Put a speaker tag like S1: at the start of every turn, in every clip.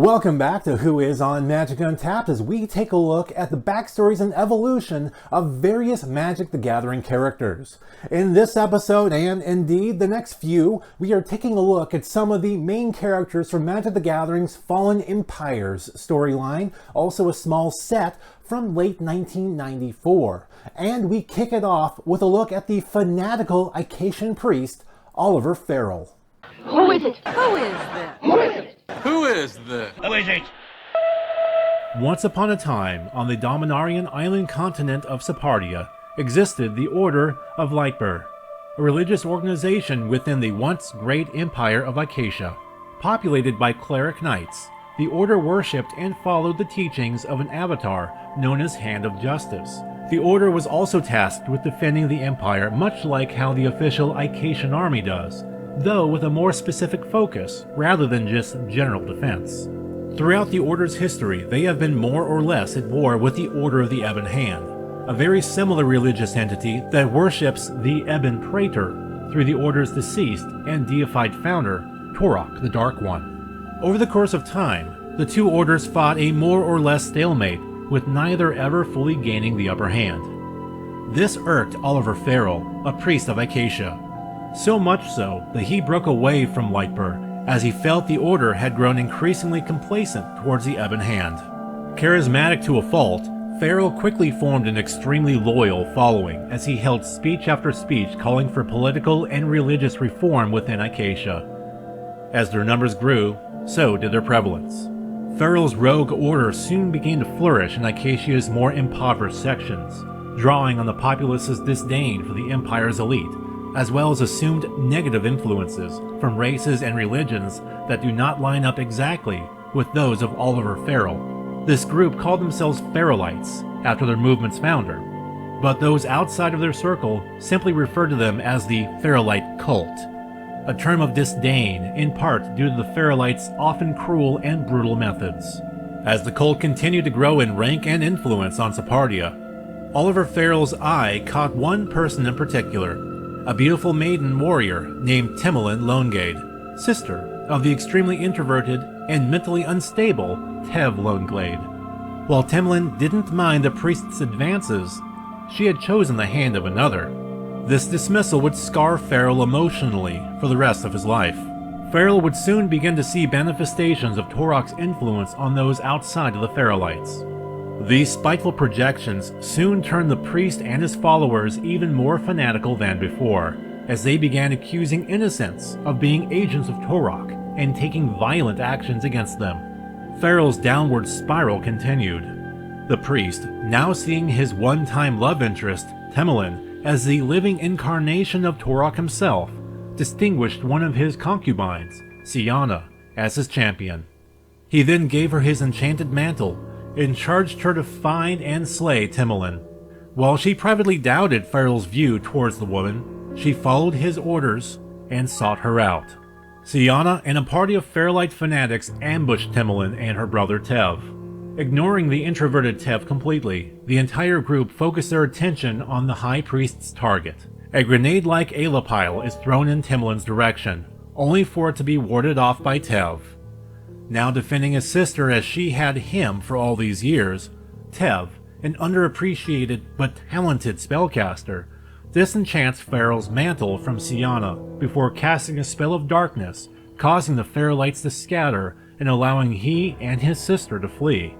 S1: Welcome back to Who Is on Magic Untapped as we take a look at the backstories and evolution of various Magic the Gathering characters. In this episode, and indeed the next few, we are taking a look at some of the main characters from Magic the Gathering's Fallen Empires storyline, also a small set from late 1994. And we kick it off with a look at the fanatical Icatian priest, Oliver Farrel.
S2: Who is it? Who is this?
S3: Who is it?
S4: Who is this?
S3: Who is it?
S5: Once upon a time, on the Dominarian island continent of Sapardia, existed the Order of Lightbearer, a religious organization within the once great empire of Icacia. Populated by cleric knights, the Order worshipped and followed the teachings of an avatar known as Hand of Justice. The Order was also tasked with defending the empire, much like how the official Icacian army does, though with a more specific focus rather than just general defense. Throughout the Order's history, they have been more or less at war with the Order of the Ebon Hand, a very similar religious entity that worships the Ebon Praetor through the Order's deceased and deified founder, Torok the Dark One. Over the course of time, the two orders fought a more or less stalemate, with neither ever fully gaining the upper hand. This irked Oliver Farrel, a priest of Icacia, so much so that he broke away from Lightbearer as he felt the Order had grown increasingly complacent towards the Ebon Hand. Charismatic to a fault, Farrel quickly formed an extremely loyal following as he held speech after speech calling for political and religious reform within Icacia. As their numbers grew, so did their prevalence. Farrel's rogue order soon began to flourish in Icacia's more impoverished sections, drawing on the populace's disdain for the empire's elite, as well as assumed negative influences from races and religions that do not line up exactly with those of Oliver Farrel. This group called themselves Pharaohites, after their movement's founder, but those outside of their circle simply referred to them as the Pharaohite cult, a term of disdain in part due to the Pharaohites' often cruel and brutal methods. As the cult continued to grow in rank and influence on Sapardia, Oliver Farrel's eye caught one person in particular, a beautiful maiden warrior named Temelin Loneglade, sister of the extremely introverted and mentally unstable Tev Loneglade. While Temelin didn't mind the priest's advances, she had chosen the hand of another. This dismissal would scar Farrel emotionally for the rest of his life. Farrel would soon begin to see manifestations of Torok's influence on those outside of the Pharaohites. These spiteful projections soon turned the priest and his followers even more fanatical than before, as they began accusing innocents of being agents of Torok and taking violent actions against them. Farrel's downward spiral continued. The priest, now seeing his one-time love interest, Temelin, as the living incarnation of Torok himself, distinguished one of his concubines, Siana, as his champion. He then gave her his enchanted mantle and charged her to find and slay Temelin. While she privately doubted Farrel's view towards the woman, she followed his orders and sought her out. Siana and a party of Pharaohite fanatics ambushed Temelin and her brother Tev. Ignoring the introverted Tev completely, the entire group focused their attention on the High Priest's target. A grenade-like Ayla pile is thrown in Temelin's direction, only for it to be warded off by Tev. Now defending his sister as she had him for all these years, Tev, an underappreciated but talented spellcaster, disenchants Farrel's mantle from Siana before casting a spell of darkness, causing the Pharaohites to scatter and allowing he and his sister to flee.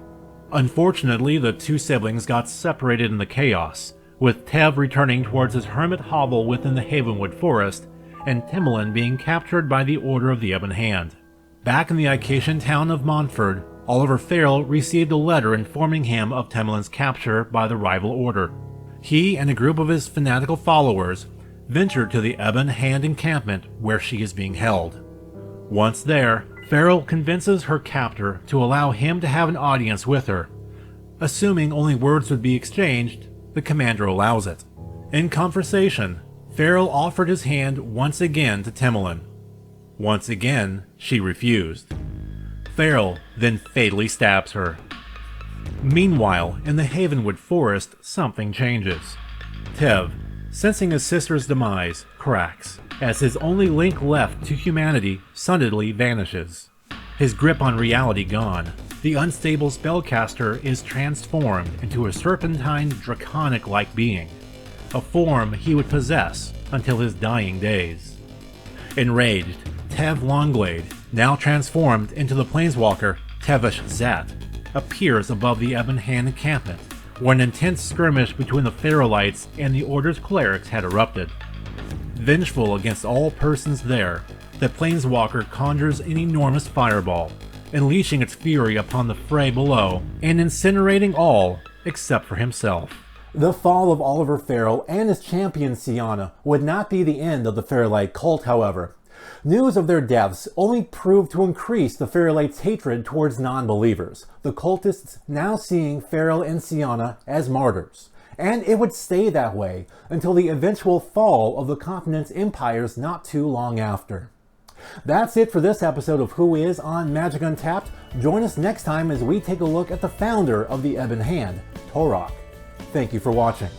S5: Unfortunately, the two siblings got separated in the chaos, with Tev returning towards his hermit hovel within the Havenwood Forest, and Temelin being captured by the Order of the Ebon Hand. Back in the Icacian town of Montford, Oliver Farrel received a letter informing him of Temelin's capture by the rival order. He and a group of his fanatical followers ventured to the Ebon Hand encampment where she is being held. Once there, Farrel convinces her captor to allow him to have an audience with her. Assuming only words would be exchanged, the commander allows it. In conversation, Farrel offered his hand once again to Temelin. Once again, she refused. Farrel then fatally stabs her. Meanwhile, in the Havenwood Forest, something changes. Tev, sensing his sister's demise, cracks, as his only link left to humanity suddenly vanishes. His grip on reality gone, the unstable spellcaster is transformed into a serpentine, draconic-like being, a form he would possess until his dying days. Enraged, Tev Longblade, now transformed into the planeswalker Tevesh Zat, appears above the Ebon Hand encampment, where an intense skirmish between the Pharaohites and the Order's clerics had erupted. Vengeful against all persons there, the planeswalker conjures an enormous fireball, unleashing its fury upon the fray below and incinerating all except for himself.
S1: The fall of Oliver Farrel and his champion Sienna would not be the end of the Pharaohite cult, however. News of their deaths only proved to increase the Pharaohites' hatred towards non-believers, the cultists now seeing Farrel and Sienna as martyrs. And it would stay that way until the eventual fall of the continent's empires not too long after. That's it for this episode of Who Is on Magic Untapped. Join us next time as we take a look at the founder of the Ebon Hand, Torok. Thank you for watching.